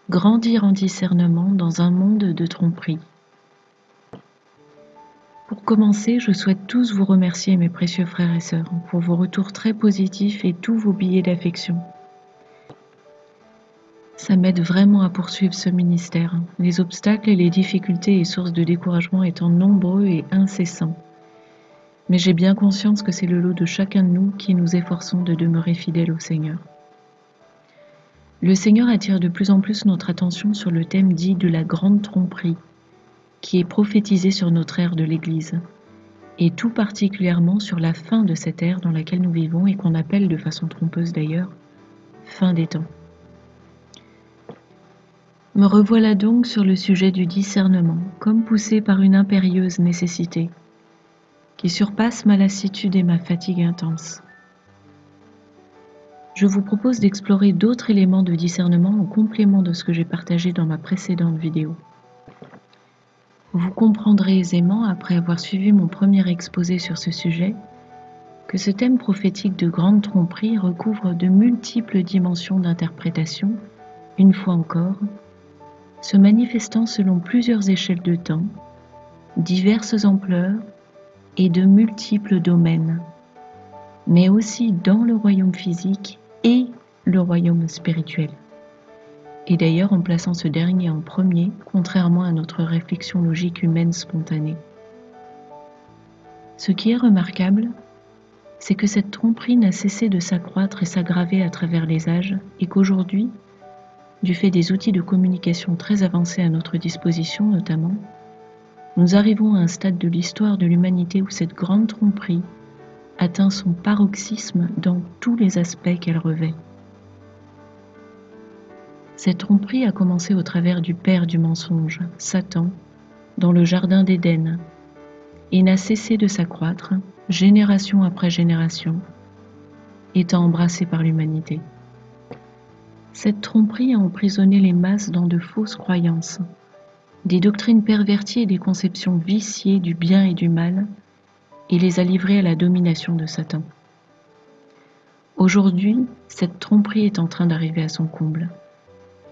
Grandir en discernement dans un monde de tromperie. Pour commencer, je souhaite tous vous remercier, mes précieux frères et sœurs, pour vos retours très positifs et tous vos billets d'affection. Ça m'aide vraiment à poursuivre ce ministère, les obstacles et les difficultés et sources de découragement étant nombreux et incessants. Mais j'ai bien conscience que c'est le lot de chacun de nous qui nous efforçons de demeurer fidèles au Seigneur. Le Seigneur attire de plus en plus notre attention sur le thème dit de la grande tromperie, qui est prophétisé sur notre ère de l'Église, et tout particulièrement sur la fin de cette ère dans laquelle nous vivons et qu'on appelle de façon trompeuse d'ailleurs, fin des temps. Me revoilà donc sur le sujet du discernement, comme poussé par une impérieuse nécessité, qui surpasse ma lassitude et ma fatigue intense. Je vous propose d'explorer d'autres éléments de discernement en complément de ce que j'ai partagé dans ma précédente vidéo. Vous comprendrez aisément, après avoir suivi mon premier exposé sur ce sujet, que ce thème prophétique de grande tromperie recouvre de multiples dimensions d'interprétation, une fois encore, se manifestant selon plusieurs échelles de temps, diverses ampleurs et de multiples domaines, mais aussi dans le royaume physique et le royaume spirituel. Et d'ailleurs en plaçant ce dernier en premier, contrairement à notre réflexion logique humaine spontanée. Ce qui est remarquable, c'est que cette tromperie n'a cessé de s'accroître et s'aggraver à travers les âges et qu'aujourd'hui, du fait des outils de communication très avancés à notre disposition notamment, nous arrivons à un stade de l'histoire de l'humanité où cette grande tromperie atteint son paroxysme dans tous les aspects qu'elle revêt. Cette tromperie a commencé au travers du père du mensonge, Satan, dans le jardin d'Éden, et n'a cessé de s'accroître, génération après génération, étant embrassée par l'humanité. Cette tromperie a emprisonné les masses dans de fausses croyances, des doctrines perverties et des conceptions viciées du bien et du mal, et les a livrées à la domination de Satan. Aujourd'hui, cette tromperie est en train d'arriver à son comble.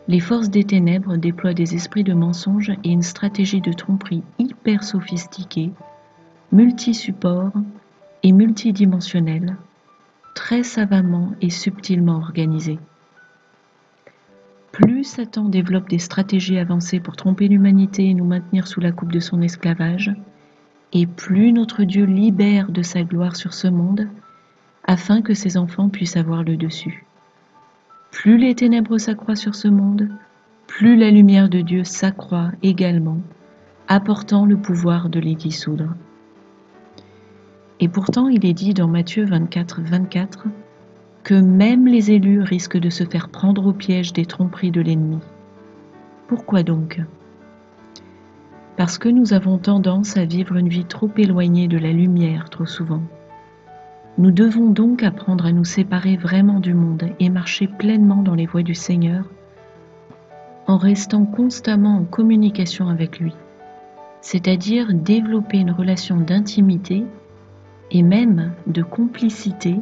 Les forces des ténèbres déploient des esprits de mensonge et une stratégie de tromperie hyper sophistiquée, multi-support et multidimensionnelle, très savamment et subtilement organisée. Plus Satan développe des stratégies avancées pour tromper l'humanité et nous maintenir sous la coupe de son esclavage, et plus notre Dieu libère de sa gloire sur ce monde, afin que ses enfants puissent avoir le dessus. Plus les ténèbres s'accroissent sur ce monde, plus la lumière de Dieu s'accroît également, apportant le pouvoir de les dissoudre. Et pourtant, il est dit dans Matthieu 24, 24, que même les élus risquent de se faire prendre au piège des tromperies de l'ennemi. Pourquoi donc ? Parce que nous avons tendance à vivre une vie trop éloignée de la lumière trop souvent. Nous devons donc apprendre à nous séparer vraiment du monde et marcher pleinement dans les voies du Seigneur en restant constamment en communication avec lui, c'est-à-dire développer une relation d'intimité et même de complicité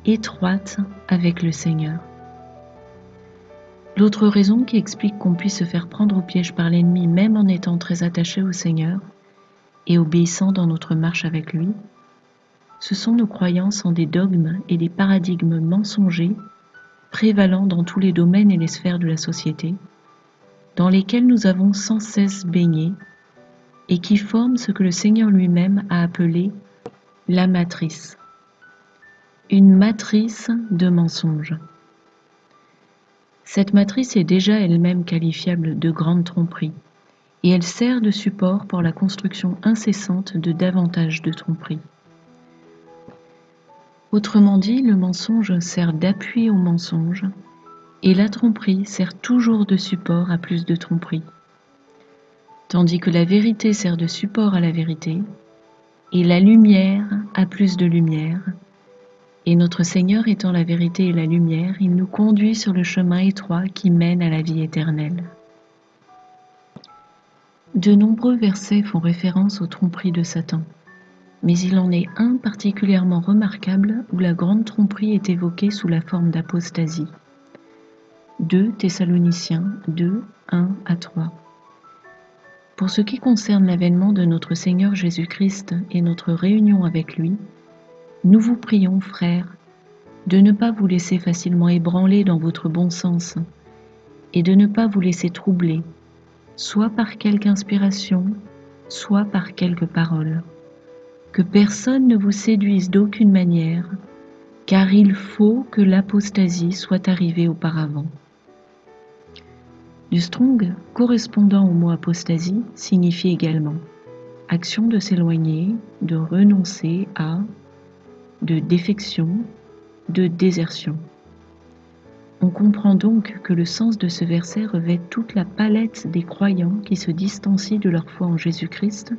étroite avec le Seigneur. L'autre raison qui explique qu'on puisse se faire prendre au piège par l'ennemi même en étant très attaché au Seigneur et obéissant dans notre marche avec lui, ce sont nos croyances en des dogmes et des paradigmes mensongers prévalant dans tous les domaines et les sphères de la société, dans lesquels nous avons sans cesse baigné et qui forment ce que le Seigneur lui-même a appelé la matrice. Une matrice de mensonges. Cette matrice est déjà elle-même qualifiable de grande tromperie et elle sert de support pour la construction incessante de davantage de tromperies. Autrement dit, le mensonge sert d'appui au mensonge et la tromperie sert toujours de support à plus de tromperie. Tandis que la vérité sert de support à la vérité et la lumière à plus de lumière. Et notre Seigneur étant la vérité et la lumière, il nous conduit sur le chemin étroit qui mène à la vie éternelle. De nombreux versets font référence aux tromperies de Satan, mais il en est un particulièrement remarquable où la grande tromperie est évoquée sous la forme d'apostasie. 2 Thessaloniciens 2, 1 à 3. Pour ce qui concerne l'avènement de notre Seigneur Jésus-Christ et notre réunion avec lui, nous vous prions, frères, de ne pas vous laisser facilement ébranler dans votre bon sens et de ne pas vous laisser troubler, soit par quelque inspiration, soit par quelque parole. Que personne ne vous séduise d'aucune manière, car il faut que l'apostasie soit arrivée auparavant. Du Strong, correspondant au mot apostasie, signifie également action de s'éloigner, de renoncer à, de défection, de désertion. On comprend donc que le sens de ce verset revêt toute la palette des croyants qui se distancient de leur foi en Jésus-Christ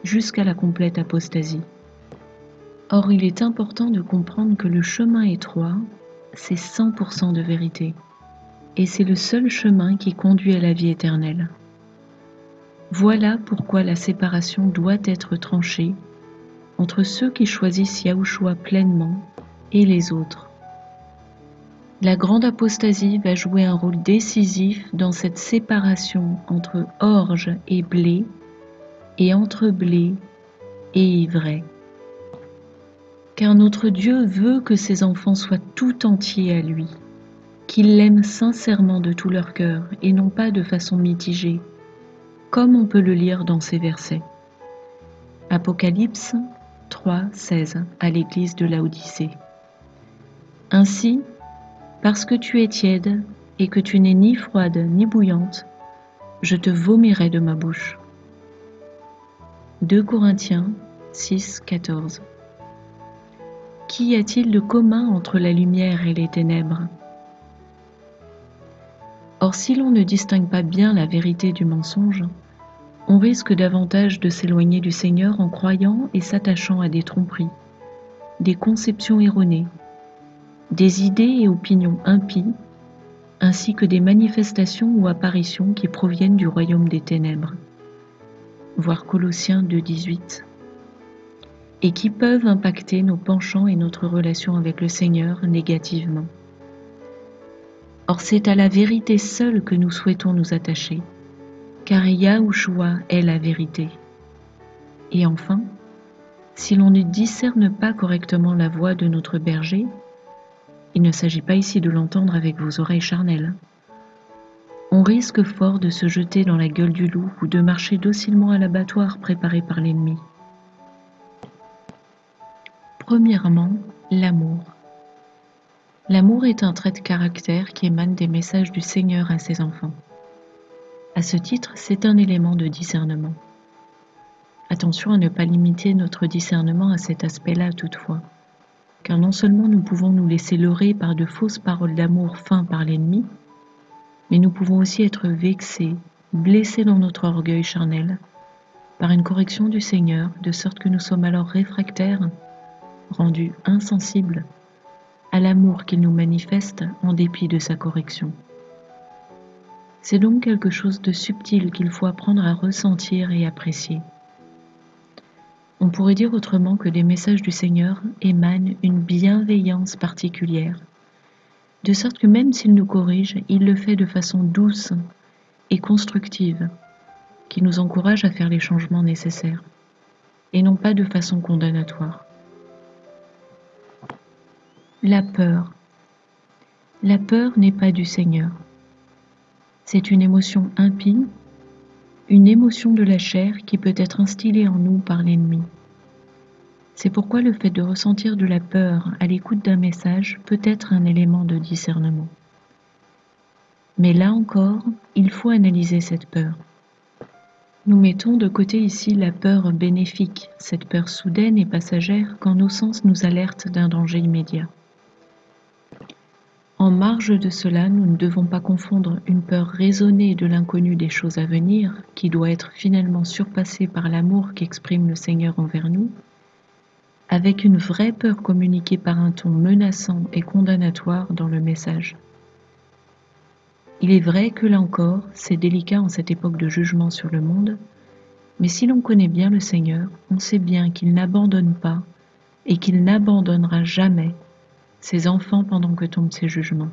jusqu'à la complète apostasie. Or, il est important de comprendre que le chemin étroit, c'est 100% de vérité, et c'est le seul chemin qui conduit à la vie éternelle. Voilà pourquoi la séparation doit être tranchée entre ceux qui choisissent Yahushua pleinement et les autres. La grande apostasie va jouer un rôle décisif dans cette séparation entre orge et blé, et entre blé et ivraie. Car notre Dieu veut que ses enfants soient tout entiers à lui, qu'ils l'aiment sincèrement de tout leur cœur et non pas de façon mitigée, comme on peut le lire dans ces versets. Apocalypse 3, 16 à l'église de Laodicée. Ainsi, parce que tu es tiède et que tu n'es ni froide ni bouillante, je te vomirai de ma bouche. 2 Corinthiens 6, 14. Qu'y a-t-il de commun entre la lumière et les ténèbres? Or, si l'on ne distingue pas bien la vérité du mensonge, on risque davantage de s'éloigner du Seigneur en croyant et s'attachant à des tromperies, des conceptions erronées, des idées et opinions impies, ainsi que des manifestations ou apparitions qui proviennent du royaume des ténèbres. Voir Colossiens 2,18. Et qui peuvent impacter nos penchants et notre relation avec le Seigneur négativement. Or, c'est à la vérité seule que nous souhaitons nous attacher, car Yahushua est la vérité. Et enfin, si l'on ne discerne pas correctement la voix de notre berger, il ne s'agit pas ici de l'entendre avec vos oreilles charnelles, on risque fort de se jeter dans la gueule du loup ou de marcher docilement à l'abattoir préparé par l'ennemi. Premièrement, l'amour. L'amour est un trait de caractère qui émane des messages du Seigneur à ses enfants. À ce titre, c'est un élément de discernement. Attention à ne pas limiter notre discernement à cet aspect-là toutefois, car non seulement nous pouvons nous laisser leurrer par de fausses paroles d'amour feintes par l'ennemi, mais nous pouvons aussi être vexés, blessés dans notre orgueil charnel, par une correction du Seigneur, de sorte que nous sommes alors réfractaires, rendus insensibles à l'amour qu'il nous manifeste en dépit de sa correction. C'est donc quelque chose de subtil qu'il faut apprendre à ressentir et apprécier. On pourrait dire autrement que les messages du Seigneur émanent une bienveillance particulière, de sorte que même s'il nous corrige, il le fait de façon douce et constructive, qui nous encourage à faire les changements nécessaires, et non pas de façon condamnatoire. La peur. La peur n'est pas du Seigneur. C'est une émotion impie, une émotion de la chair qui peut être instillée en nous par l'ennemi. C'est pourquoi le fait de ressentir de la peur à l'écoute d'un message peut être un élément de discernement. Mais là encore, il faut analyser cette peur. Nous mettons de côté ici la peur bénéfique, cette peur soudaine et passagère quand nos sens nous alertent d'un danger immédiat. En marge de cela, nous ne devons pas confondre une peur raisonnée de l'inconnu des choses à venir, qui doit être finalement surpassée par l'amour qu'exprime le Seigneur envers nous, avec une vraie peur communiquée par un ton menaçant et condamnatoire dans le message. Il est vrai que là encore, c'est délicat en cette époque de jugement sur le monde, mais si l'on connaît bien le Seigneur, on sait bien qu'il n'abandonne pas et qu'il n'abandonnera jamais ses enfants pendant que tombent ses jugements.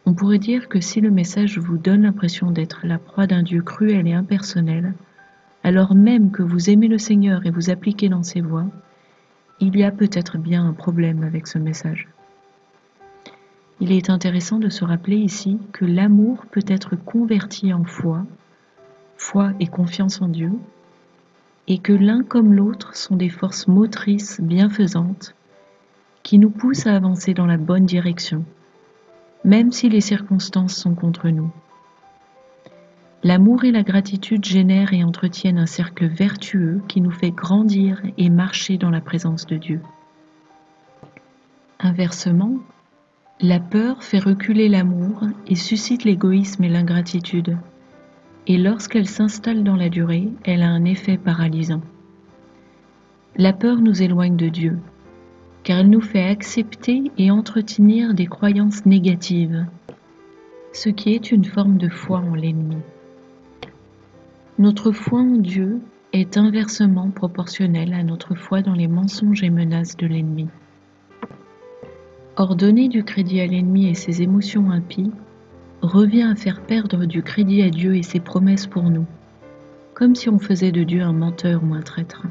On pourrait dire que si le message vous donne l'impression d'être la proie d'un Dieu cruel et impersonnel, alors même que vous aimez le Seigneur et vous appliquez dans ses voies, il y a peut-être bien un problème avec ce message. Il est intéressant de se rappeler ici que l'amour peut être converti en foi et confiance en Dieu, et que l'un comme l'autre sont des forces motrices bienfaisantes qui nous poussent à avancer dans la bonne direction, même si les circonstances sont contre nous. L'amour et la gratitude génèrent et entretiennent un cercle vertueux qui nous fait grandir et marcher dans la présence de Dieu. Inversement, la peur fait reculer l'amour et suscite l'égoïsme et l'ingratitude. Et lorsqu'elle s'installe dans la durée, elle a un effet paralysant. La peur nous éloigne de Dieu, car elle nous fait accepter et entretenir des croyances négatives, ce qui est une forme de foi en l'ennemi. Notre foi en Dieu est inversement proportionnelle à notre foi dans les mensonges et menaces de l'ennemi. Or, donner du crédit à l'ennemi et ses émotions impies revient à faire perdre du crédit à Dieu et ses promesses pour nous, comme si on faisait de Dieu un menteur ou un traître.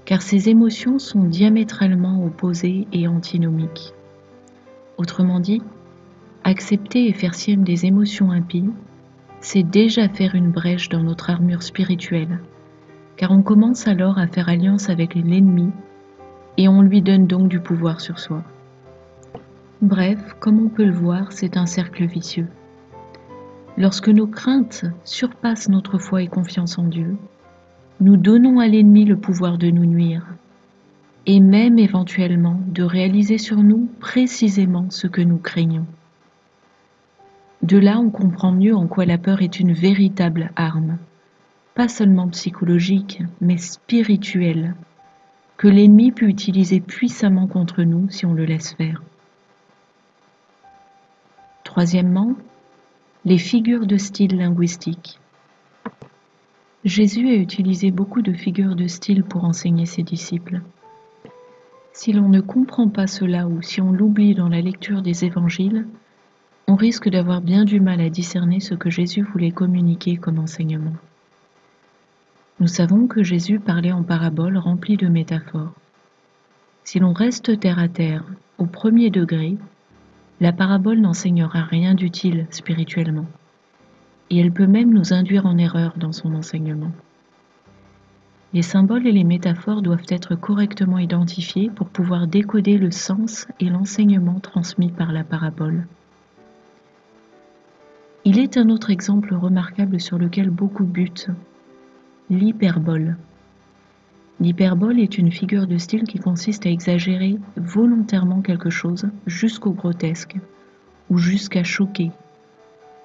Car ces émotions sont diamétralement opposées et antinomiques. Autrement dit, accepter et faire sienne des émotions impies, c'est déjà faire une brèche dans notre armure spirituelle, car on commence alors à faire alliance avec l'ennemi et on lui donne donc du pouvoir sur soi. Bref, comme on peut le voir, c'est un cercle vicieux. Lorsque nos craintes surpassent notre foi et confiance en Dieu, nous donnons à l'ennemi le pouvoir de nous nuire, et même éventuellement de réaliser sur nous précisément ce que nous craignons. De là, on comprend mieux en quoi la peur est une véritable arme, pas seulement psychologique, mais spirituelle, que l'ennemi peut utiliser puissamment contre nous si on le laisse faire. Troisièmement, les figures de style linguistique. Jésus a utilisé beaucoup de figures de style pour enseigner ses disciples. Si l'on ne comprend pas cela ou si on l'oublie dans la lecture des évangiles, on risque d'avoir bien du mal à discerner ce que Jésus voulait communiquer comme enseignement. Nous savons que Jésus parlait en paraboles remplies de métaphores. Si l'on reste terre à terre, au premier degré, la parabole n'enseignera rien d'utile spirituellement, et elle peut même nous induire en erreur dans son enseignement. Les symboles et les métaphores doivent être correctement identifiés pour pouvoir décoder le sens et l'enseignement transmis par la parabole. Il est un autre exemple remarquable sur lequel beaucoup butent, l'hyperbole. L'hyperbole est une figure de style qui consiste à exagérer volontairement quelque chose jusqu'au grotesque ou jusqu'à choquer,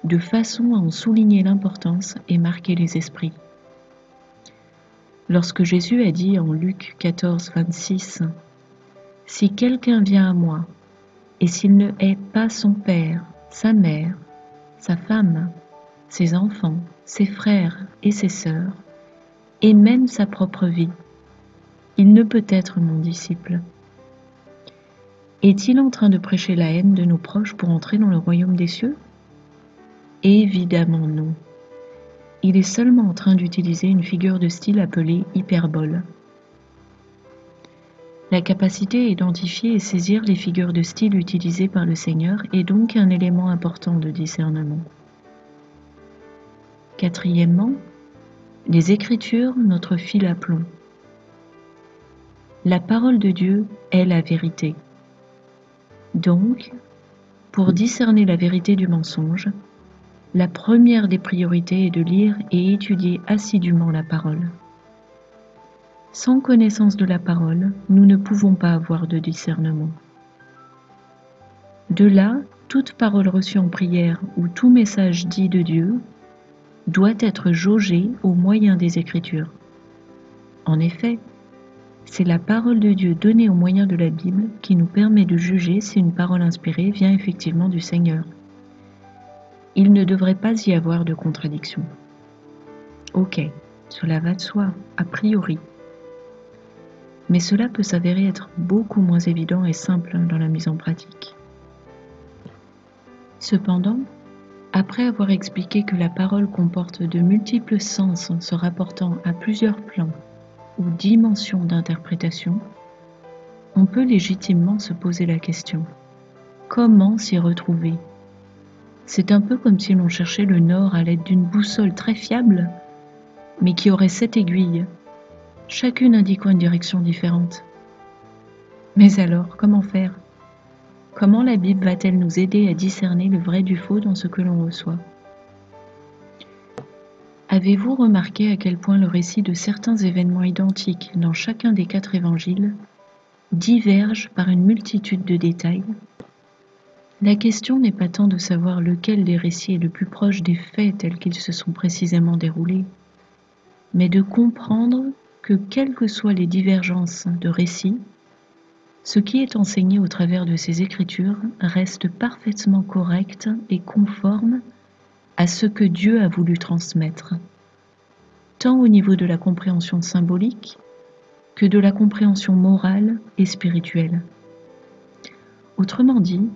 de façon à en souligner l'importance et marquer les esprits. Lorsque Jésus a dit en Luc 14, 26 « Si quelqu'un vient à moi, et s'il ne hait pas son père, sa mère, sa femme, ses enfants, ses frères et ses sœurs, et même sa propre vie, il ne peut être mon disciple. » Est-il en train de prêcher la haine de nos proches pour entrer dans le royaume des cieux? Évidemment non. Il est seulement en train d'utiliser une figure de style appelée hyperbole. La capacité à identifier et saisir les figures de style utilisées par le Seigneur est donc un élément important de discernement. Quatrièmement, les Écritures, notre fil à plomb. La parole de Dieu est la vérité. Donc, pour discerner la vérité du mensonge, la première des priorités est de lire et étudier assidûment la parole. Sans connaissance de la parole, nous ne pouvons pas avoir de discernement. De là, toute parole reçue en prière ou tout message dit de Dieu doit être jaugé au moyen des Écritures. En effet, c'est la parole de Dieu donnée au moyen de la Bible qui nous permet de juger si une parole inspirée vient effectivement du Seigneur. Il ne devrait pas y avoir de contradiction. Ok, cela va de soi, a priori. Mais cela peut s'avérer être beaucoup moins évident et simple dans la mise en pratique. Cependant, après avoir expliqué que la parole comporte de multiples sens en se rapportant à plusieurs plans ou dimensions d'interprétation, on peut légitimement se poser la question: comment s'y retrouver? C'est un peu comme si l'on cherchait le nord à l'aide d'une boussole très fiable, mais qui aurait 7 aiguilles, chacune indiquant une direction différente. Mais alors, comment faire? Comment la Bible va-t-elle nous aider à discerner le vrai du faux dans ce que l'on reçoit? Avez-vous remarqué à quel point le récit de certains événements identiques dans chacun des 4 évangiles diverge par une multitude de détails? La question n'est pas tant de savoir lequel des récits est le plus proche des faits tels qu'ils se sont précisément déroulés, mais de comprendre que, quelles que soient les divergences de récits, ce qui est enseigné au travers de ces écritures reste parfaitement correct et conforme à ce que Dieu a voulu transmettre, tant au niveau de la compréhension symbolique que de la compréhension morale et spirituelle. Autrement dit,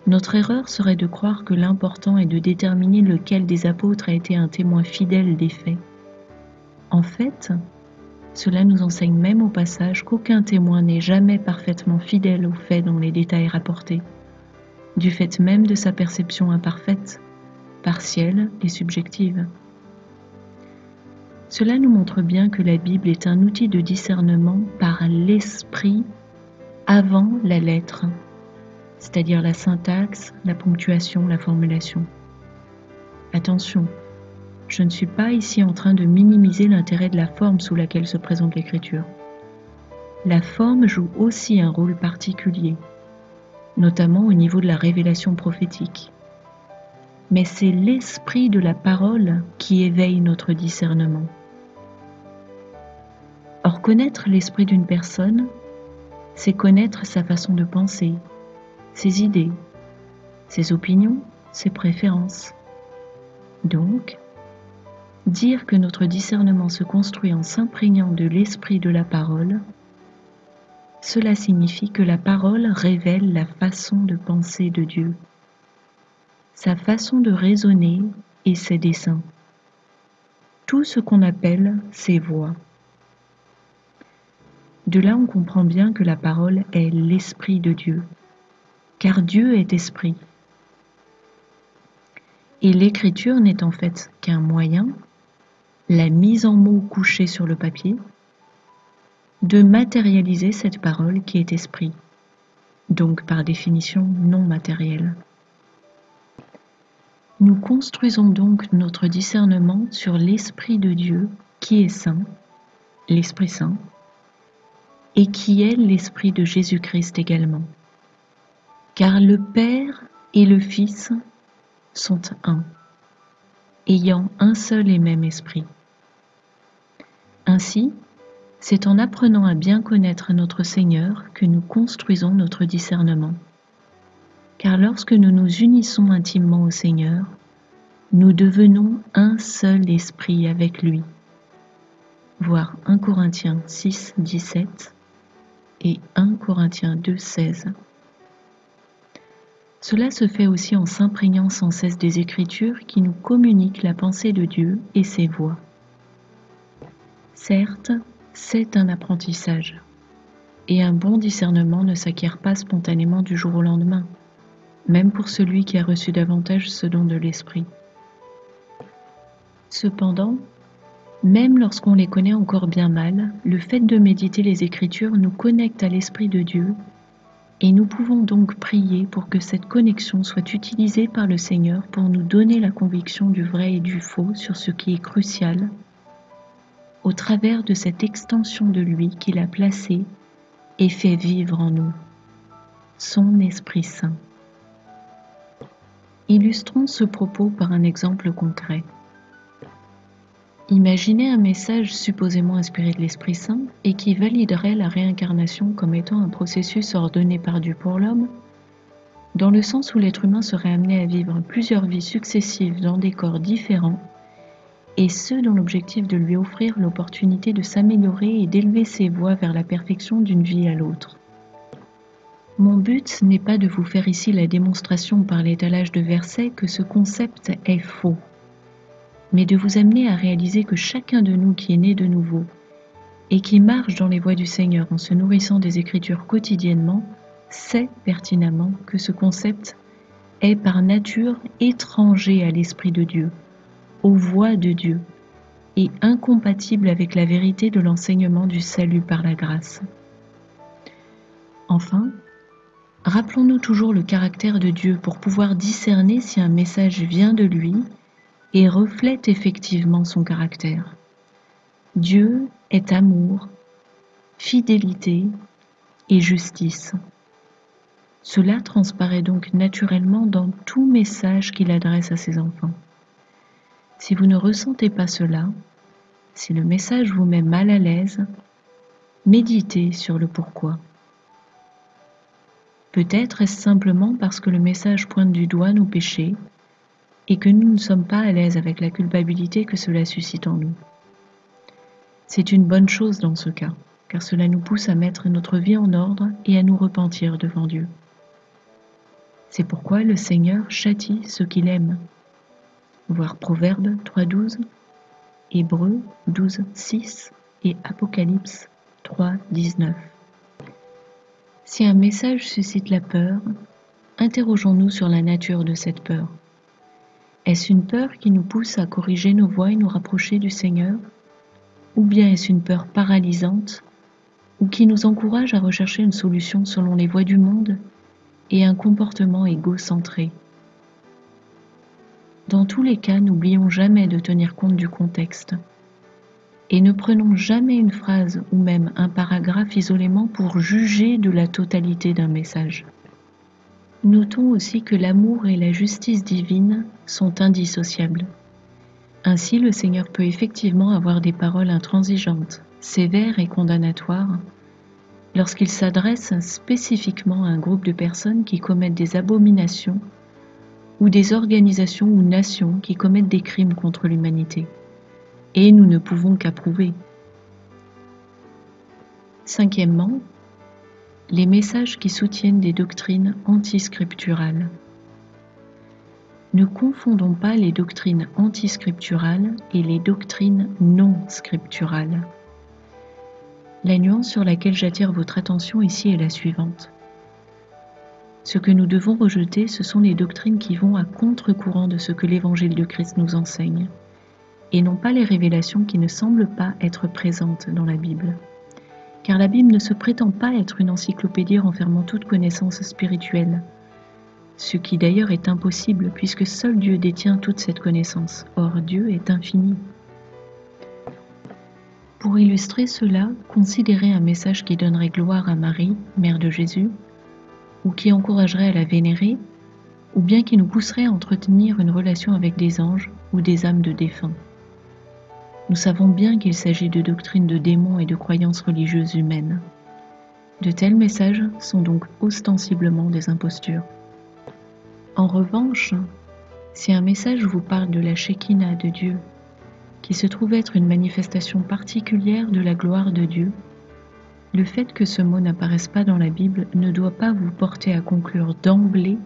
notre erreur serait de croire que l'important est de déterminer lequel des apôtres a été un témoin fidèle des faits. En fait, cela nous enseigne même au passage qu'aucun témoin n'est jamais parfaitement fidèle aux faits dont les détails rapportés, du fait même de sa perception imparfaite, partielle et subjective. Cela nous montre bien que la Bible est un outil de discernement par l'esprit avant la lettre, c'est-à-dire la syntaxe, la ponctuation, la formulation. Attention, je ne suis pas ici en train de minimiser l'intérêt de la forme sous laquelle se présente l'écriture. La forme joue aussi un rôle particulier, notamment au niveau de la révélation prophétique. Mais c'est l'esprit de la parole qui éveille notre discernement. Or, connaître l'esprit d'une personne, c'est connaître sa façon de penser, ses idées, ses opinions, ses préférences. Donc, dire que notre discernement se construit en s'imprégnant de l'esprit de la parole, cela signifie que la parole révèle la façon de penser de Dieu, sa façon de raisonner et ses desseins, tout ce qu'on appelle ses voies. De là, on comprend bien que la parole est l'esprit de Dieu, car Dieu est esprit. Et l'écriture n'est en fait qu'un moyen, la mise en mots couchée sur le papier, de matérialiser cette parole qui est esprit, donc par définition non matérielle. Nous construisons donc notre discernement sur l'Esprit de Dieu qui est saint, l'Esprit Saint, et qui est l'Esprit de Jésus-Christ également. Car le Père et le Fils sont un, ayant un seul et même esprit. Ainsi, c'est en apprenant à bien connaître notre Seigneur que nous construisons notre discernement. Car lorsque nous nous unissons intimement au Seigneur, nous devenons un seul esprit avec lui. Voir 1 Corinthiens 6, 17 et 1 Corinthiens 2, 16. Cela se fait aussi en s'imprégnant sans cesse des Écritures qui nous communiquent la pensée de Dieu et ses voies. Certes, c'est un apprentissage, et un bon discernement ne s'acquiert pas spontanément du jour au lendemain, même pour celui qui a reçu davantage ce don de l'Esprit. Cependant, même lorsqu'on les connaît encore bien mal, le fait de méditer les Écritures nous connecte à l'Esprit de Dieu, et nous pouvons donc prier pour que cette connexion soit utilisée par le Seigneur pour nous donner la conviction du vrai et du faux sur ce qui est crucial, au travers de cette extension de lui qu'il a placée et fait vivre en nous, son Esprit Saint. Illustrons ce propos par un exemple concret. Imaginez un message supposément inspiré de l'Esprit Saint et qui validerait la réincarnation comme étant un processus ordonné par Dieu pour l'homme, dans le sens où l'être humain serait amené à vivre plusieurs vies successives dans des corps différents, et ce dans l'objectif de lui offrir l'opportunité de s'améliorer et d'élever ses voies vers la perfection d'une vie à l'autre. Mon but n'est pas de vous faire ici la démonstration par l'étalage de versets que ce concept est faux, mais de vous amener à réaliser que chacun de nous qui est né de nouveau et qui marche dans les voies du Seigneur en se nourrissant des Écritures quotidiennement, sait pertinemment que ce concept est par nature étranger à l'Esprit de Dieu, aux voies de Dieu, et incompatible avec la vérité de l'enseignement du salut par la grâce. Enfin, rappelons-nous toujours le caractère de Dieu pour pouvoir discerner si un message vient de lui et reflète effectivement son caractère. Dieu est amour, fidélité et justice. Cela transparaît donc naturellement dans tout message qu'il adresse à ses enfants. Si vous ne ressentez pas cela, si le message vous met mal à l'aise, méditez sur le pourquoi. Peut-être est-ce simplement parce que le message pointe du doigt nos péchés et que nous ne sommes pas à l'aise avec la culpabilité que cela suscite en nous. C'est une bonne chose dans ce cas, car cela nous pousse à mettre notre vie en ordre et à nous repentir devant Dieu. C'est pourquoi le Seigneur châtie ceux qu'il aime. Voir Proverbes 3.12, Hébreux 12.6 et Apocalypse 3.19. Si un message suscite la peur, interrogeons-nous sur la nature de cette peur. Est-ce une peur qui nous pousse à corriger nos voies et nous rapprocher du Seigneur? Ou bien est-ce une peur paralysante ou qui nous encourage à rechercher une solution selon les voies du monde et un comportement égocentré? Dans tous les cas, n'oublions jamais de tenir compte du contexte et ne prenons jamais une phrase ou même un paragraphe isolément pour juger de la totalité d'un message. Notons aussi que l'amour et la justice divine sont indissociables. Ainsi, le Seigneur peut effectivement avoir des paroles intransigeantes, sévères et condamnatoires, lorsqu'il s'adresse spécifiquement à un groupe de personnes qui commettent des abominations ou des organisations ou nations qui commettent des crimes contre l'humanité. Et nous ne pouvons qu'approuver. Cinquièmement, les messages qui soutiennent des doctrines antiscripturales. Ne confondons pas les doctrines antiscripturales et les doctrines non scripturales. La nuance sur laquelle j'attire votre attention ici est la suivante. Ce que nous devons rejeter, ce sont les doctrines qui vont à contre-courant de ce que l'Évangile de Christ nous enseigne, et non pas les révélations qui ne semblent pas être présentes dans la Bible. Car la Bible ne se prétend pas être une encyclopédie renfermant toute connaissance spirituelle, ce qui d'ailleurs est impossible puisque seul Dieu détient toute cette connaissance. Or, Dieu est infini. Pour illustrer cela, considérez un message qui donnerait gloire à Marie, mère de Jésus, ou qui encouragerait à la vénérer, ou bien qui nous pousserait à entretenir une relation avec des anges ou des âmes de défunts. Nous savons bien qu'il s'agit de doctrines de démons et de croyances religieuses humaines. De tels messages sont donc ostensiblement des impostures. En revanche, si un message vous parle de la Shekinah de Dieu, qui se trouve être une manifestation particulière de la gloire de Dieu, le fait que ce mot n'apparaisse pas dans la Bible ne doit pas vous porter à conclure d'emblée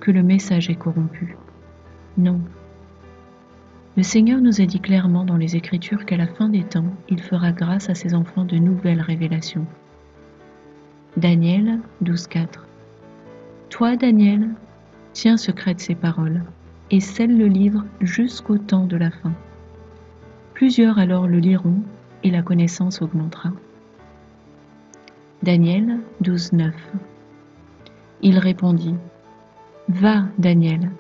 que le message est corrompu. Non. Le Seigneur nous a dit clairement dans les Écritures qu'à la fin des temps, il fera grâce à ses enfants de nouvelles révélations. Daniel 12.4. Toi, Daniel, tiens secrète ces paroles, et scelle le livre jusqu'au temps de la fin. Plusieurs alors le liront, et la connaissance augmentera. Daniel 12.9. Il répondit, « Va, Daniel,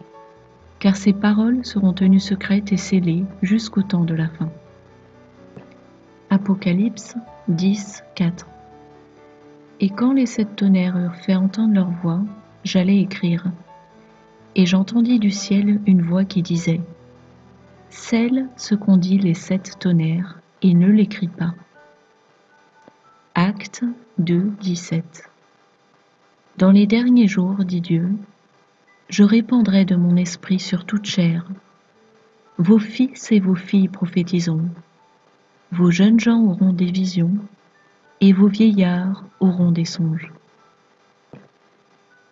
car ces paroles seront tenues secrètes et scellées jusqu'au temps de la fin. » Apocalypse 10.4. Et quand les 7 tonnerres eurent fait entendre leur voix, j'allais écrire. Et j'entendis du ciel une voix qui disait, « Scelle ce qu'ont dit les 7 tonnerres, et ne l'écris pas. » Actes 2.17. Dans les derniers jours, dit Dieu, je répandrai de mon esprit sur toute chair. Vos fils et vos filles prophétiseront. Vos jeunes gens auront des visions, et vos vieillards auront des songes.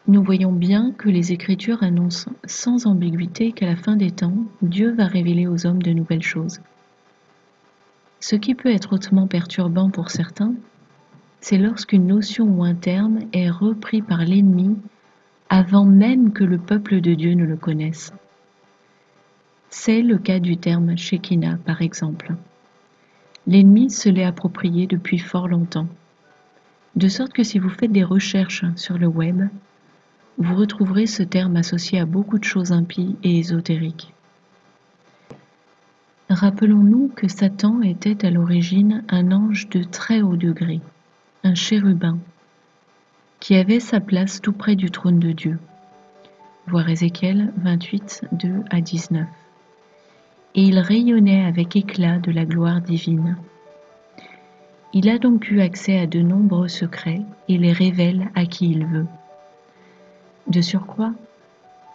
Nous voyons bien que les Écritures annoncent sans ambiguïté qu'à la fin des temps, Dieu va révéler aux hommes de nouvelles choses. Ce qui peut être hautement perturbant pour certains, c'est lorsqu'une notion ou un terme est repris par l'ennemi avant même que le peuple de Dieu ne le connaisse. C'est le cas du terme Shekinah, par exemple. L'ennemi se l'est approprié depuis fort longtemps, de sorte que si vous faites des recherches sur le web, vous retrouverez ce terme associé à beaucoup de choses impies et ésotériques. Rappelons-nous que Satan était à l'origine un ange de très haut degré, un chérubin, qui avait sa place tout près du trône de Dieu. Voir Ézéchiel 28, 2 à 19. Et il rayonnait avec éclat de la gloire divine. Il a donc eu accès à de nombreux secrets et les révèle à qui il veut. De surcroît,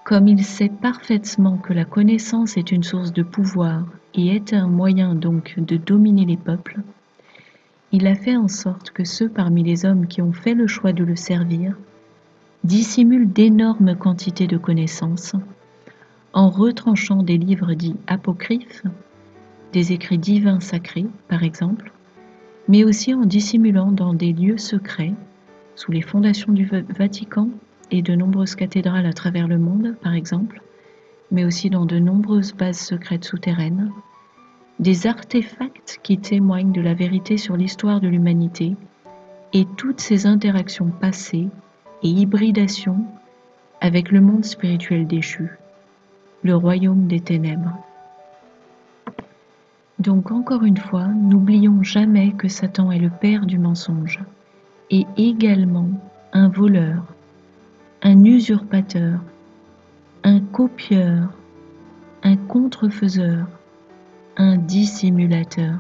comme il sait parfaitement que la connaissance est une source de pouvoir et est un moyen donc de dominer les peuples, il a fait en sorte que ceux parmi les hommes qui ont fait le choix de le servir dissimulent d'énormes quantités de connaissances en retranchant des livres dits apocryphes, des écrits divins sacrés par exemple, mais aussi en dissimulant dans des lieux secrets, sous les fondations du Vatican et de nombreuses cathédrales à travers le monde par exemple, mais aussi dans de nombreuses bases secrètes souterraines, des artefacts qui témoignent de la vérité sur l'histoire de l'humanité et toutes ces interactions passées et hybridations avec le monde spirituel déchu, le royaume des ténèbres. Donc encore une fois, n'oublions jamais que Satan est le père du mensonge et également un voleur, un usurpateur, un copieur, un contrefaiseur, un dissimulateur.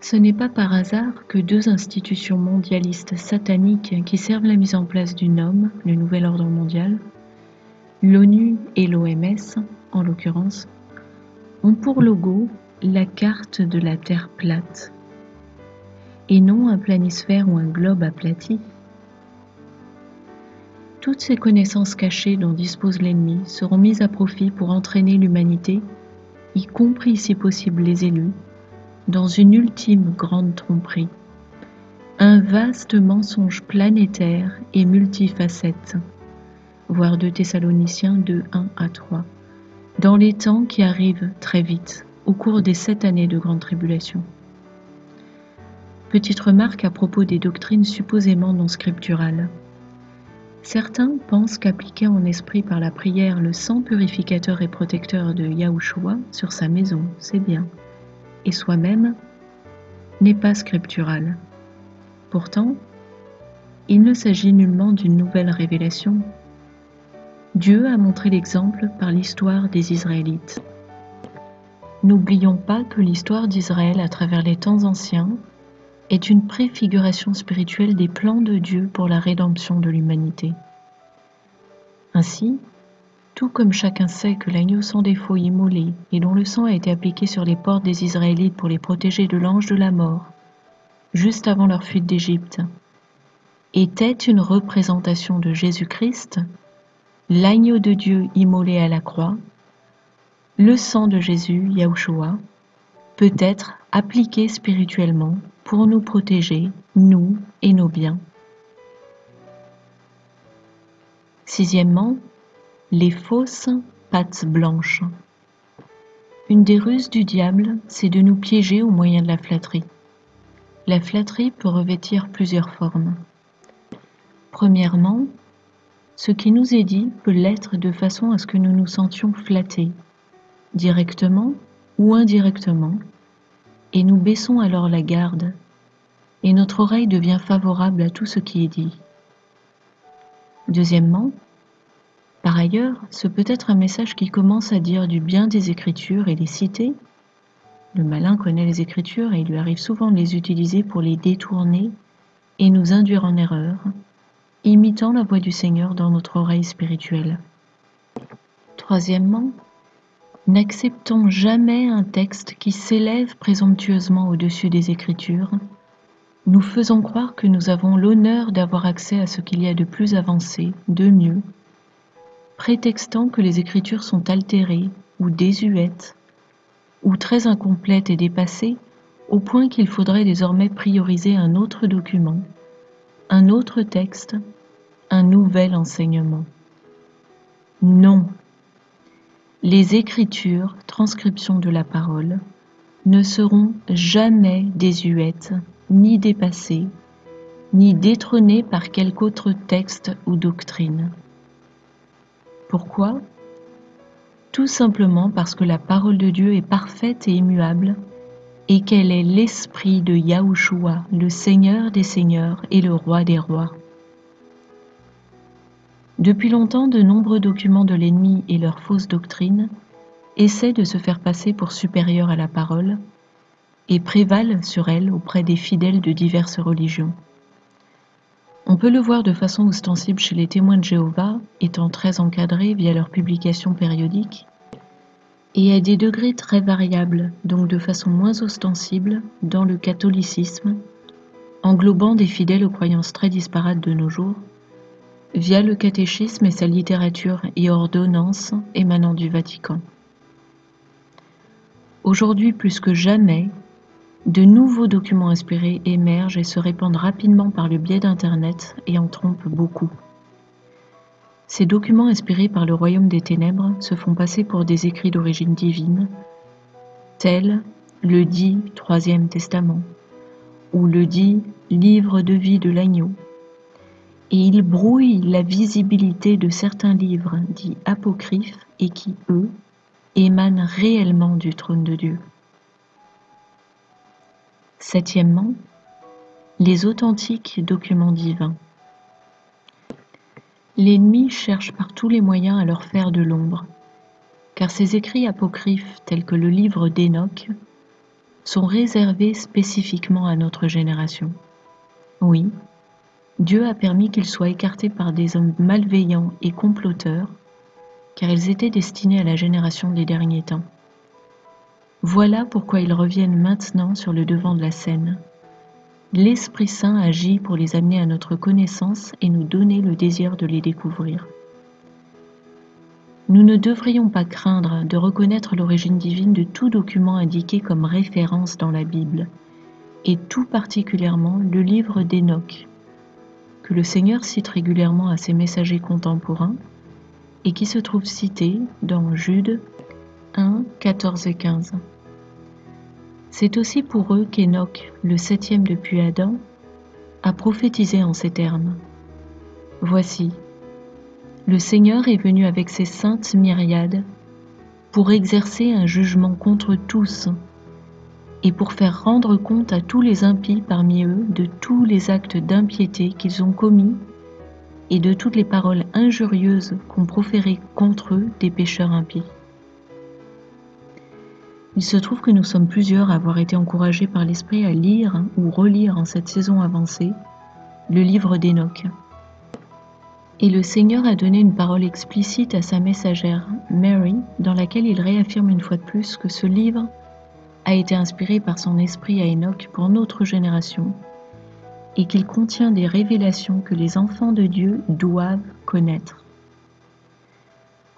Ce n'est pas par hasard que deux institutions mondialistes sataniques qui servent la mise en place du NOM, le Nouvel Ordre Mondial, l'ONU et l'OMS en l'occurrence, ont pour logo la carte de la Terre plate, et non un planisphère ou un globe aplati. Toutes ces connaissances cachées dont dispose l'ennemi seront mises à profit pour entraîner l'humanité, y compris si possible les élus, dans une ultime grande tromperie, un vaste mensonge planétaire et multifacette, voir 2 Thessaloniciens 2, 1 à 3, dans les temps qui arrivent très vite, au cours des 7 années de grande tribulation. Petite remarque à propos des doctrines supposément non scripturales. Certains pensent qu'appliquer en esprit par la prière le sang purificateur et protecteur de Yahushua sur sa maison, c'est bien, et soi-même, n'est pas scriptural. Pourtant, il ne s'agit nullement d'une nouvelle révélation. Dieu a montré l'exemple par l'histoire des Israélites. N'oublions pas que l'histoire d'Israël à travers les temps anciens est une préfiguration spirituelle des plans de Dieu pour la rédemption de l'humanité. Ainsi, tout comme chacun sait que l'agneau sans défaut immolé et dont le sang a été appliqué sur les portes des Israélites pour les protéger de l'ange de la mort, juste avant leur fuite d'Égypte, était une représentation de Jésus-Christ, l'agneau de Dieu immolé à la croix, le sang de Jésus, Yahushua, peut être appliqué spirituellement pour nous protéger, nous et nos biens. Sixièmement, les fausses pattes blanches. Une des ruses du diable, c'est de nous piéger au moyen de la flatterie. La flatterie peut revêtir plusieurs formes. Premièrement, ce qui nous est dit peut l'être de façon à ce que nous nous sentions flattés, directement ou indirectement, et nous baissons alors la garde, et notre oreille devient favorable à tout ce qui est dit. Deuxièmement, par ailleurs, ce peut être un message qui commence à dire du bien des Écritures et les citer. Le malin connaît les Écritures et il lui arrive souvent de les utiliser pour les détourner et nous induire en erreur, imitant la voix du Seigneur dans notre oreille spirituelle. Troisièmement, n'acceptons jamais un texte qui s'élève présomptueusement au-dessus des Écritures, nous faisons croire que nous avons l'honneur d'avoir accès à ce qu'il y a de plus avancé, de mieux, prétextant que les Écritures sont altérées ou désuètes, ou très incomplètes et dépassées, au point qu'il faudrait désormais prioriser un autre document, un autre texte, un nouvel enseignement. Non. Les Écritures, transcription de la parole, ne seront jamais désuètes, ni dépassées, ni détrônées par quelque autre texte ou doctrine. Pourquoi ? Tout simplement parce que la parole de Dieu est parfaite et immuable, et qu'elle est l'esprit de Yahushua, le Seigneur des Seigneurs et le Roi des Rois. Depuis longtemps, de nombreux documents de l'ennemi et leurs fausses doctrines essaient de se faire passer pour supérieurs à la parole et prévalent sur elle auprès des fidèles de diverses religions. On peut le voir de façon ostensible chez les témoins de Jéhovah, étant très encadrés via leurs publications périodiques, et à des degrés très variables, donc de façon moins ostensible, dans le catholicisme, englobant des fidèles aux croyances très disparates de nos jours, via le catéchisme et sa littérature et ordonnances émanant du Vatican. Aujourd'hui plus que jamais, de nouveaux documents inspirés émergent et se répandent rapidement par le biais d'Internet et en trompent beaucoup. Ces documents inspirés par le royaume des ténèbres se font passer pour des écrits d'origine divine, tels le dit Troisième Testament ou le dit Livre de vie de l'agneau, et ils brouillent la visibilité de certains livres dits apocryphes et qui, eux, émanent réellement du trône de Dieu. Septièmement, les authentiques documents divins. L'ennemi cherche par tous les moyens à leur faire de l'ombre, car ces écrits apocryphes tels que le livre d'Enoch sont réservés spécifiquement à notre génération. Oui, Dieu a permis qu'ils soient écartés par des hommes malveillants et comploteurs, car ils étaient destinés à la génération des derniers temps. Voilà pourquoi ils reviennent maintenant sur le devant de la scène. L'Esprit Saint agit pour les amener à notre connaissance et nous donner le désir de les découvrir. Nous ne devrions pas craindre de reconnaître l'origine divine de tout document indiqué comme référence dans la Bible, et tout particulièrement le livre d'Enoch, que le Seigneur cite régulièrement à ses messagers contemporains et qui se trouve cité dans Jude 1, 14 et 15. C'est aussi pour eux qu'Enoch, le septième depuis Adam, a prophétisé en ces termes. Voici, le Seigneur est venu avec ses saintes myriades pour exercer un jugement contre tous et pour faire rendre compte à tous les impies parmi eux de tous les actes d'impiété qu'ils ont commis et de toutes les paroles injurieuses qu'ont proférées contre eux des pécheurs impies. Il se trouve que nous sommes plusieurs à avoir été encouragés par l'Esprit à lire ou relire en cette saison avancée le livre d'Enoch. Et le Seigneur a donné une parole explicite à sa messagère, Mary, dans laquelle il réaffirme une fois de plus que ce livre a été inspiré par son esprit à Enoch pour notre génération et qu'il contient des révélations que les enfants de Dieu doivent connaître.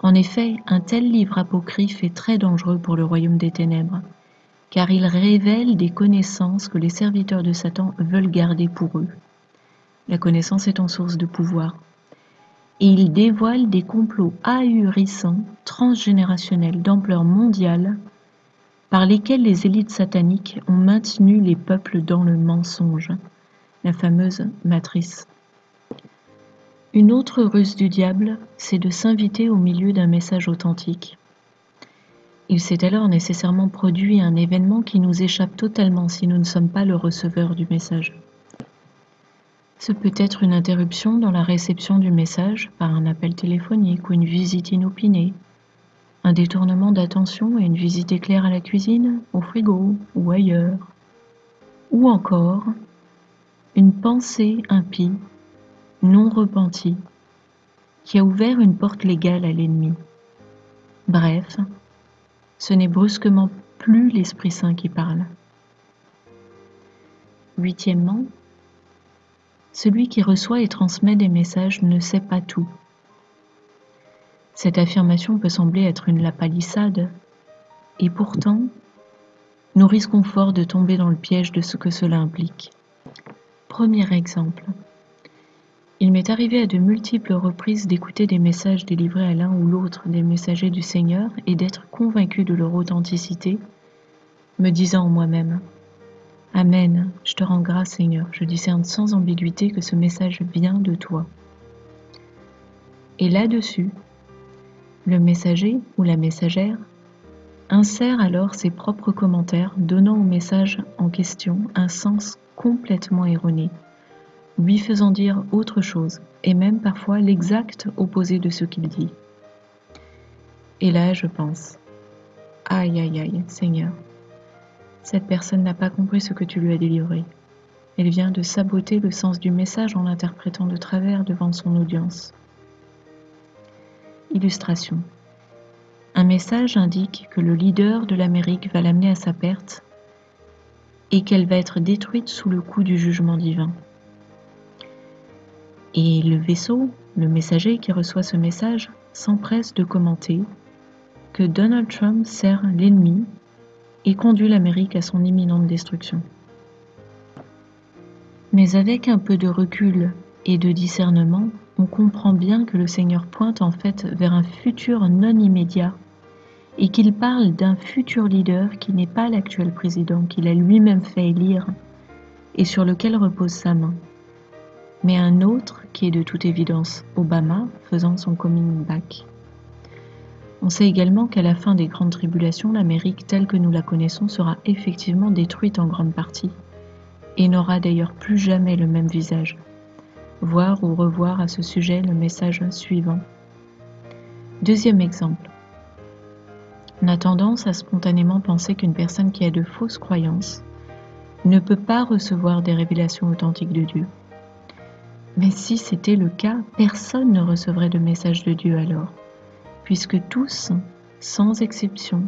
En effet, un tel livre apocryphe est très dangereux pour le royaume des ténèbres, car il révèle des connaissances que les serviteurs de Satan veulent garder pour eux. La connaissance étant source de pouvoir. Et il dévoile des complots ahurissants, transgénérationnels d'ampleur mondiale, par lesquels les élites sataniques ont maintenu les peuples dans le mensonge, la fameuse matrice. Une autre ruse du diable, c'est de s'inviter au milieu d'un message authentique. Il s'est alors nécessairement produit un événement qui nous échappe totalement si nous ne sommes pas le receveur du message. Ce peut être une interruption dans la réception du message par un appel téléphonique ou une visite inopinée, un détournement d'attention et une visite éclair à la cuisine, au frigo ou ailleurs, ou encore une pensée impie, non repentie, qui a ouvert une porte légale à l'ennemi. Bref, ce n'est brusquement plus l'Esprit Saint qui parle. Huitièmement, celui qui reçoit et transmet des messages ne sait pas tout. Cette affirmation peut sembler être une lapalissade, et pourtant, nous risquons fort de tomber dans le piège de ce que cela implique. Premier exemple. Il m'est arrivé à de multiples reprises d'écouter des messages délivrés à l'un ou l'autre des messagers du Seigneur et d'être convaincu de leur authenticité, me disant en moi-même « Amen, je te rends grâce Seigneur, je discerne sans ambiguïté que ce message vient de toi. » Et là-dessus, le messager ou la messagère insère alors ses propres commentaires, donnant au message en question un sens complètement erroné, lui faisant dire autre chose, et même parfois l'exact opposé de ce qu'il dit. Et là, je pense, aïe aïe aïe, Seigneur, cette personne n'a pas compris ce que tu lui as délivré. Elle vient de saboter le sens du message en l'interprétant de travers devant son audience. Illustration. Un message indique que le leader de l'Amérique va l'amener à sa perte et qu'elle va être détruite sous le coup du jugement divin. Et le vaisseau, le messager qui reçoit ce message, s'empresse de commenter que Donald Trump sert l'ennemi et conduit l'Amérique à son imminente destruction. Mais avec un peu de recul et de discernement, on comprend bien que le Seigneur pointe en fait vers un futur non immédiat et qu'il parle d'un futur leader qui n'est pas l'actuel président qu'il a lui-même fait élire et sur lequel repose sa main, mais un autre qui est de toute évidence Obama faisant son coming back. On sait également qu'à la fin des grandes tribulations, l'Amérique telle que nous la connaissons sera effectivement détruite en grande partie et n'aura d'ailleurs plus jamais le même visage. Voir ou revoir à ce sujet le message suivant. Deuxième exemple. On a tendance à spontanément penser qu'une personne qui a de fausses croyances ne peut pas recevoir des révélations authentiques de Dieu. Mais si c'était le cas, personne ne recevrait de message de Dieu alors, puisque tous, sans exception,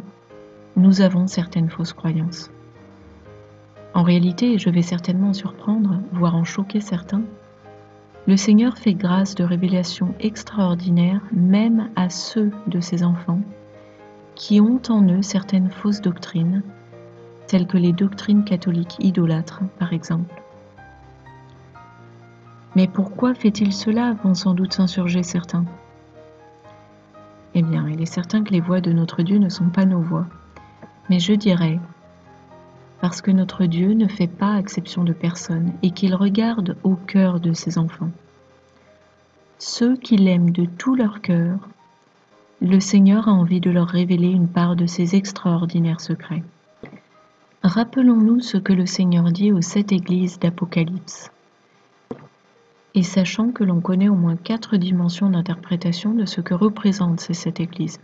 nous avons certaines fausses croyances. En réalité, et je vais certainement en surprendre, voire en choquer certains, le Seigneur fait grâce de révélations extraordinaires même à ceux de ses enfants qui ont en eux certaines fausses doctrines, telles que les doctrines catholiques idolâtres, par exemple. Mais pourquoi fait-il cela, vont sans doute s'insurger certains. Eh bien, il est certain que les voix de notre Dieu ne sont pas nos voix, mais je dirais parce que notre Dieu ne fait pas exception de personne et qu'il regarde au cœur de ses enfants. Ceux qui l'aiment de tout leur cœur, le Seigneur a envie de leur révéler une part de ses extraordinaires secrets. Rappelons-nous ce que le Seigneur dit aux 7 églises d'Apocalypse. Et sachant que l'on connaît au moins 4 dimensions d'interprétation de ce que représentent ces 7 églises.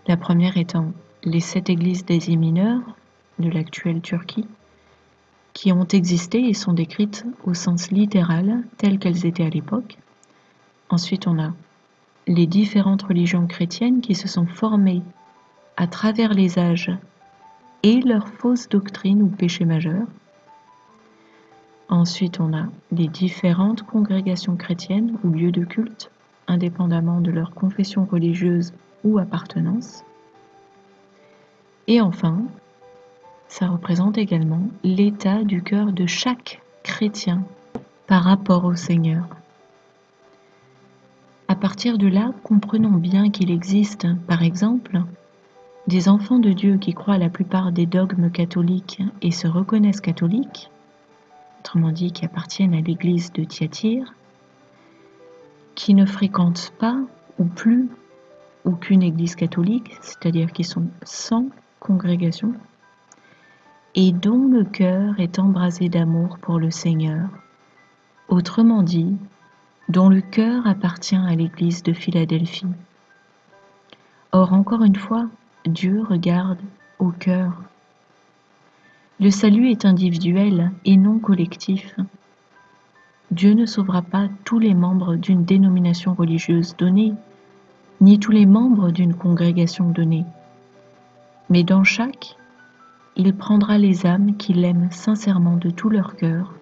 La première étant les 7 églises d'Asie mineure, de l'actuelle Turquie, qui ont existé et sont décrites au sens littéral telles qu'elles étaient à l'époque. Ensuite, on a les différentes religions chrétiennes qui se sont formées à travers les âges et leurs fausses doctrines ou péchés majeurs. Ensuite, on a les différentes congrégations chrétiennes ou lieux de culte, indépendamment de leur confession religieuse ou appartenance. Et enfin, ça représente également l'état du cœur de chaque chrétien par rapport au Seigneur. À partir de là, comprenons bien qu'il existe, par exemple, des enfants de Dieu qui croient à la plupart des dogmes catholiques et se reconnaissent catholiques, autrement dit qui appartiennent à l'église de Thyatire, qui ne fréquentent pas ou plus aucune église catholique, c'est-à-dire qui sont sans congrégation, et dont le cœur est embrasé d'amour pour le Seigneur, autrement dit, dont le cœur appartient à l'église de Philadelphie. Or, encore une fois, Dieu regarde au cœur. Le salut est individuel et non collectif. Dieu ne sauvera pas tous les membres d'une dénomination religieuse donnée, ni tous les membres d'une congrégation donnée. Mais dans chaque, il prendra les âmes qui l'aiment sincèrement de tout leur cœur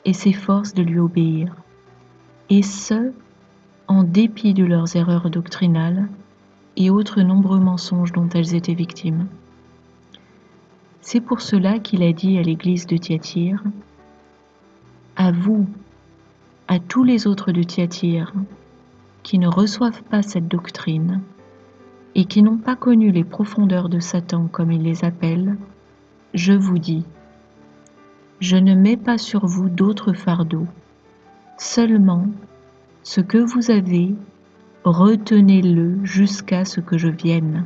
et s'efforcent de lui obéir, et ce, en dépit de leurs erreurs doctrinales et autres nombreux mensonges dont elles étaient victimes. C'est pour cela qu'il a dit à l'église de Thyatire, « À vous, à tous les autres de Thyatire, qui ne reçoivent pas cette doctrine et qui n'ont pas connu les profondeurs de Satan comme il les appelle, je vous dis, je ne mets pas sur vous d'autres fardeaux, seulement ce que vous avez, retenez-le jusqu'à ce que je vienne. »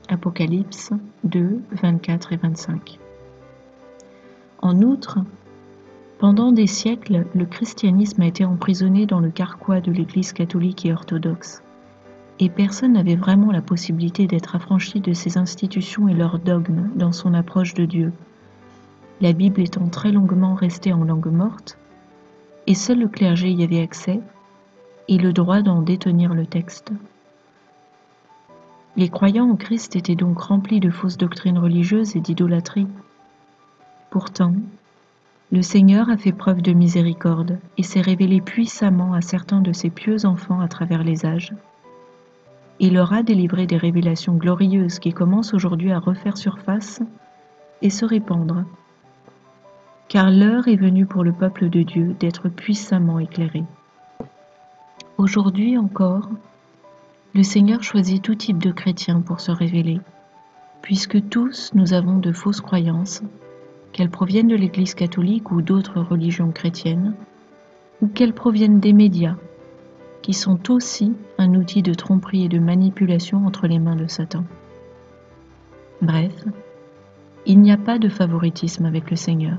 Apocalypse 2, 24 et 25. En outre, pendant des siècles, le christianisme a été emprisonné dans le carquois de l'Église catholique et orthodoxe, et personne n'avait vraiment la possibilité d'être affranchi de ses institutions et leurs dogmes dans son approche de Dieu, la Bible étant très longuement restée en langue morte, et seul le clergé y avait accès et le droit d'en détenir le texte. Les croyants en Christ étaient donc remplis de fausses doctrines religieuses et d'idolâtrie. Pourtant, le Seigneur a fait preuve de miséricorde et s'est révélé puissamment à certains de ses pieux enfants à travers les âges. Il leur a délivré des révélations glorieuses qui commencent aujourd'hui à refaire surface et se répandre. Car l'heure est venue pour le peuple de Dieu d'être puissamment éclairé. Aujourd'hui encore, le Seigneur choisit tout type de chrétiens pour se révéler, puisque tous nous avons de fausses croyances, qu'elles proviennent de l'Église catholique ou d'autres religions chrétiennes, ou qu'elles proviennent des médias, qui sont aussi un outil de tromperie et de manipulation entre les mains de Satan. Bref, il n'y a pas de favoritisme avec le Seigneur,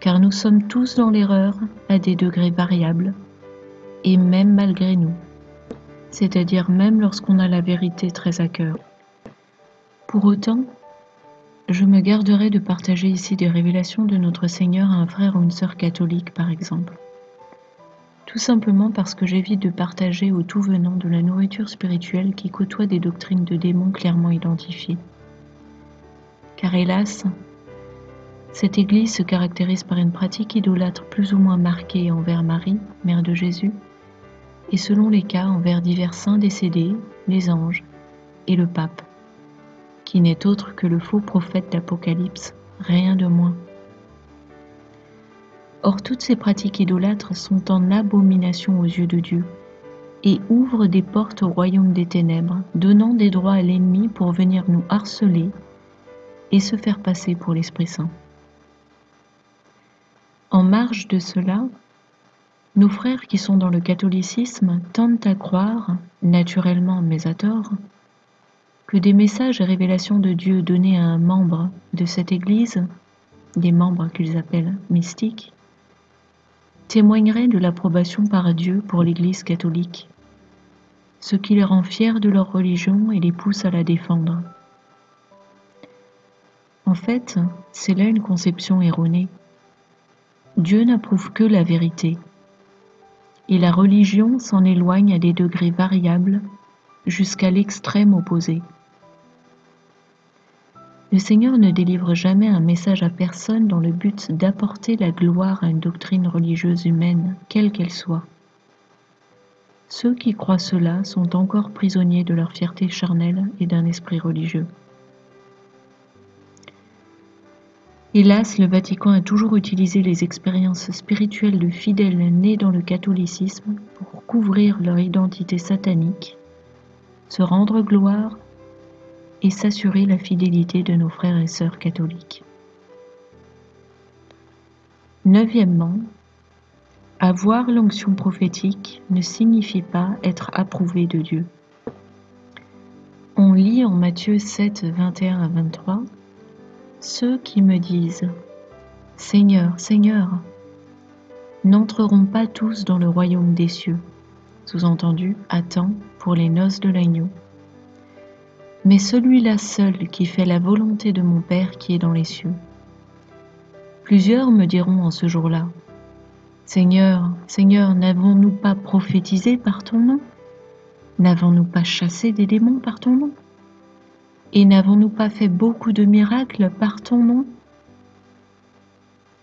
car nous sommes tous dans l'erreur à des degrés variables, et même malgré nous, c'est-à-dire même lorsqu'on a la vérité très à cœur. Pour autant, je me garderai de partager ici des révélations de notre Seigneur à un frère ou une sœur catholique, par exemple. Tout simplement parce que j'évite de partager au tout venant de la nourriture spirituelle qui côtoie des doctrines de démons clairement identifiées. Car hélas, cette Église se caractérise par une pratique idolâtre plus ou moins marquée envers Marie, mère de Jésus, et selon les cas envers divers saints décédés, les anges et le pape, qui n'est autre que le faux prophète d'Apocalypse, rien de moins. Or toutes ces pratiques idolâtres sont en abomination aux yeux de Dieu et ouvrent des portes au royaume des ténèbres, donnant des droits à l'ennemi pour venir nous harceler et se faire passer pour l'Esprit Saint. En marge de cela, nos frères qui sont dans le catholicisme tentent à croire, naturellement mais à tort, que des messages et révélations de Dieu donnés à un membre de cette Église, des membres qu'ils appellent mystiques, témoigneraient de l'approbation par Dieu pour l'Église catholique, ce qui les rend fiers de leur religion et les pousse à la défendre. En fait, c'est là une conception erronée. Dieu n'approuve que la vérité, et la religion s'en éloigne à des degrés variables jusqu'à l'extrême opposé. Le Seigneur ne délivre jamais un message à personne dans le but d'apporter la gloire à une doctrine religieuse humaine, quelle qu'elle soit. Ceux qui croient cela sont encore prisonniers de leur fierté charnelle et d'un esprit religieux. Hélas, le Vatican a toujours utilisé les expériences spirituelles de fidèles nés dans le catholicisme pour couvrir leur identité satanique, se rendre gloire et s'assurer la fidélité de nos frères et sœurs catholiques. Neuvièmement, avoir l'onction prophétique ne signifie pas être approuvé de Dieu. On lit en Matthieu 7, 21 à 23, « Ceux qui me disent « Seigneur, Seigneur » n'entreront pas tous dans le royaume des cieux, sous-entendu, à temps pour les noces de l'agneau. Mais celui-là seul qui fait la volonté de mon Père qui est dans les cieux. Plusieurs me diront en ce jour-là, Seigneur, Seigneur, n'avons-nous pas prophétisé par ton nom? N'avons-nous pas chassé des démons par ton nom? Et n'avons-nous pas fait beaucoup de miracles par ton nom?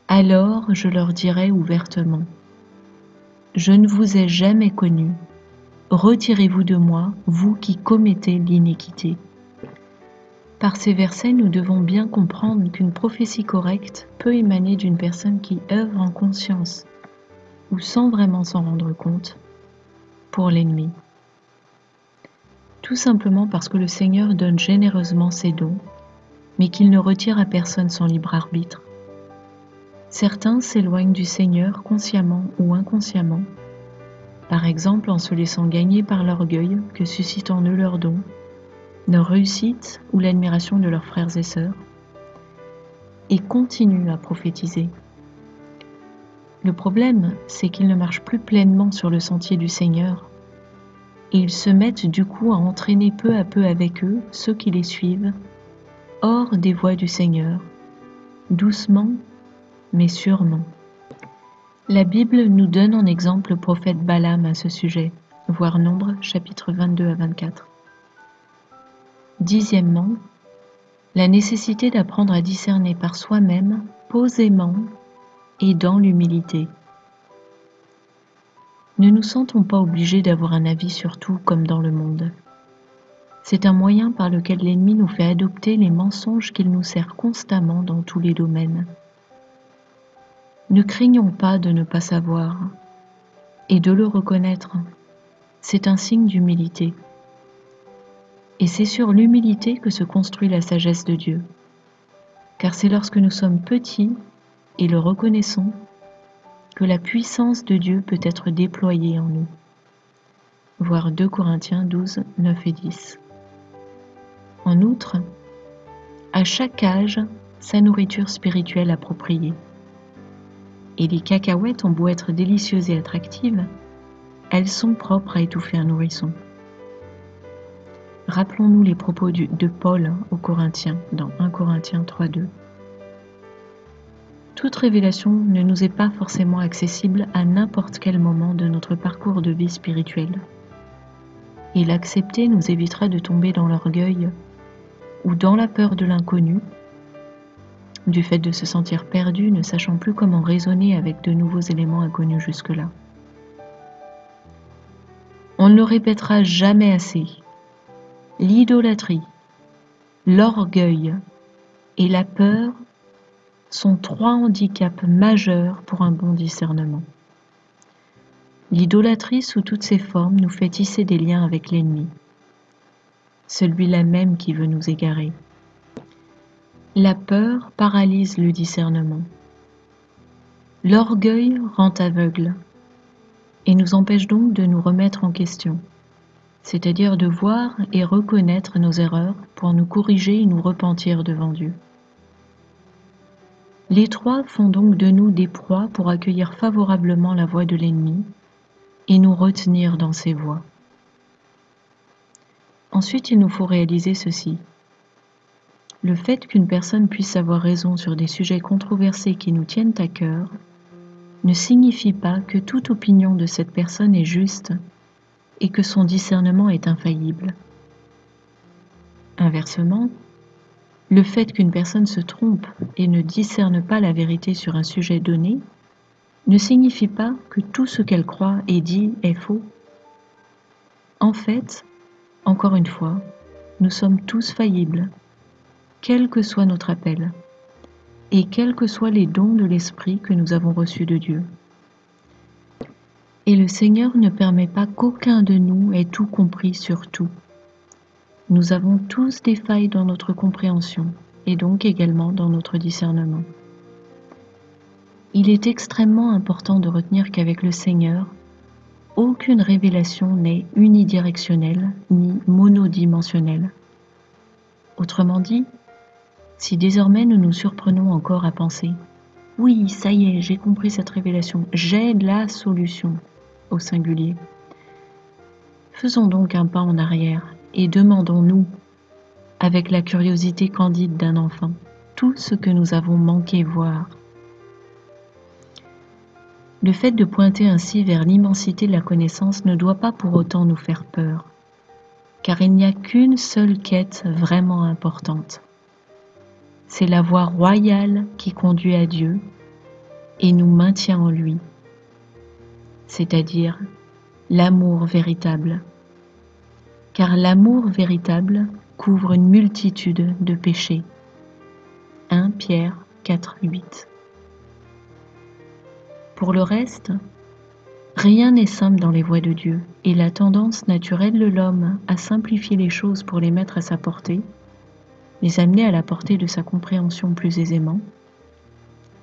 Alors je leur dirai ouvertement, je ne vous ai jamais connus. Retirez-vous de moi, vous qui commettez l'iniquité. Par ces versets, nous devons bien comprendre qu'une prophétie correcte peut émaner d'une personne qui œuvre en conscience ou sans vraiment s'en rendre compte pour l'ennemi. Tout simplement parce que le Seigneur donne généreusement ses dons, mais qu'il ne retire à personne son libre arbitre. Certains s'éloignent du Seigneur consciemment ou inconsciemment, par exemple en se laissant gagner par l'orgueil que suscite en eux leurs dons, leur réussite ou l'admiration de leurs frères et sœurs, et continuent à prophétiser. Le problème, c'est qu'ils ne marchent plus pleinement sur le sentier du Seigneur, et ils se mettent du coup à entraîner peu à peu avec eux ceux qui les suivent, hors des voies du Seigneur, doucement mais sûrement. La Bible nous donne en exemple le prophète Balaam à ce sujet, voir Nombre, chapitres 22 à 24. Dixièmement, la nécessité d'apprendre à discerner par soi-même, posément et dans l'humilité. Ne nous sentons pas obligés d'avoir un avis sur tout comme dans le monde. C'est un moyen par lequel l'ennemi nous fait adopter les mensonges qu'il nous sert constamment dans tous les domaines. Ne craignons pas de ne pas savoir, et de le reconnaître, c'est un signe d'humilité. Et c'est sur l'humilité que se construit la sagesse de Dieu, car c'est lorsque nous sommes petits et le reconnaissons que la puissance de Dieu peut être déployée en nous. Voir 2 Corinthiens 12, 9 et 10. En outre, à chaque âge, sa nourriture spirituelle appropriée. Et les cacahuètes ont beau être délicieuses et attractives, elles sont propres à étouffer un nourrisson. Rappelons-nous les propos de Paul aux Corinthiens dans 1 Corinthiens 3, 2. Toute révélation ne nous est pas forcément accessible à n'importe quel moment de notre parcours de vie spirituelle. Et l'accepter nous évitera de tomber dans l'orgueil ou dans la peur de l'inconnu, du fait de se sentir perdu, ne sachant plus comment raisonner avec de nouveaux éléments inconnus jusque-là. On ne le répétera jamais assez. L'idolâtrie, l'orgueil et la peur sont 3 handicaps majeurs pour un bon discernement. L'idolâtrie sous toutes ses formes nous fait tisser des liens avec l'ennemi, celui-là même qui veut nous égarer. La peur paralyse le discernement. L'orgueil rend aveugle et nous empêche donc de nous remettre en question, c'est-à-dire de voir et reconnaître nos erreurs pour nous corriger et nous repentir devant Dieu. Les 3 font donc de nous des proies pour accueillir favorablement la voix de l'ennemi et nous retenir dans ses voies. Ensuite, il nous faut réaliser ceci. Le fait qu'une personne puisse avoir raison sur des sujets controversés qui nous tiennent à cœur ne signifie pas que toute opinion de cette personne est juste et que son discernement est infaillible. Inversement, le fait qu'une personne se trompe et ne discerne pas la vérité sur un sujet donné ne signifie pas que tout ce qu'elle croit et dit est faux. En fait, encore une fois, nous sommes tous faillibles, quel que soit notre appel, et quels que soient les dons de l'Esprit que nous avons reçus de Dieu. Et le Seigneur ne permet pas qu'aucun de nous ait tout compris sur tout. Nous avons tous des failles dans notre compréhension, et donc également dans notre discernement. Il est extrêmement important de retenir qu'avec le Seigneur, aucune révélation n'est unidirectionnelle ni monodimensionnelle. Autrement dit, si désormais nous nous surprenons encore à penser « Oui, ça y est, j'ai compris cette révélation, j'ai la solution » au singulier. Faisons donc un pas en arrière et demandons-nous, avec la curiosité candide d'un enfant, tout ce que nous avons manqué voir. Le fait de pointer ainsi vers l'immensité de la connaissance ne doit pas pour autant nous faire peur. car il n'y a qu'une seule quête vraiment importante. C'est la voie royale qui conduit à Dieu et nous maintient en lui, c'est-à-dire l'amour véritable. Car l'amour véritable couvre une multitude de péchés. 1 Pierre 4,8. Pour le reste, rien n'est simple dans les voies de Dieu, et la tendance naturelle de l'homme à simplifier les choses pour les mettre à sa portée, les amener à la portée de sa compréhension plus aisément,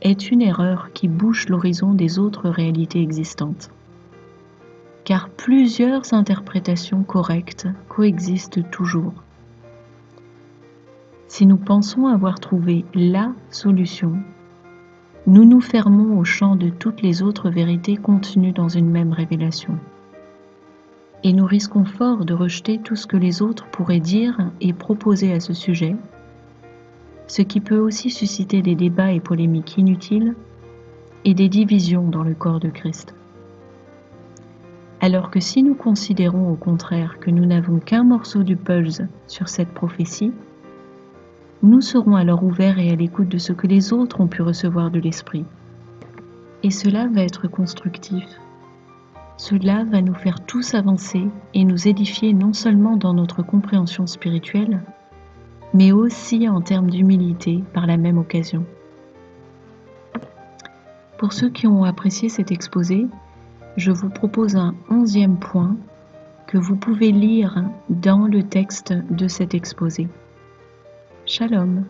est une erreur qui bouche l'horizon des autres réalités existantes. Car plusieurs interprétations correctes coexistent toujours. Si nous pensons avoir trouvé la solution, nous nous fermons au champ de toutes les autres vérités contenues dans une même révélation. Et nous risquons fort de rejeter tout ce que les autres pourraient dire et proposer à ce sujet, ce qui peut aussi susciter des débats et polémiques inutiles et des divisions dans le corps de Christ. Alors que si nous considérons au contraire que nous n'avons qu'un morceau du puzzle sur cette prophétie, nous serons alors ouverts et à l'écoute de ce que les autres ont pu recevoir de l'Esprit. Et cela va être constructif. Cela va nous faire tous avancer et nous édifier non seulement dans notre compréhension spirituelle, mais aussi en termes d'humilité par la même occasion. Pour ceux qui ont apprécié cet exposé, je vous propose un 11e point que vous pouvez lire dans le texte de cet exposé. Shalom.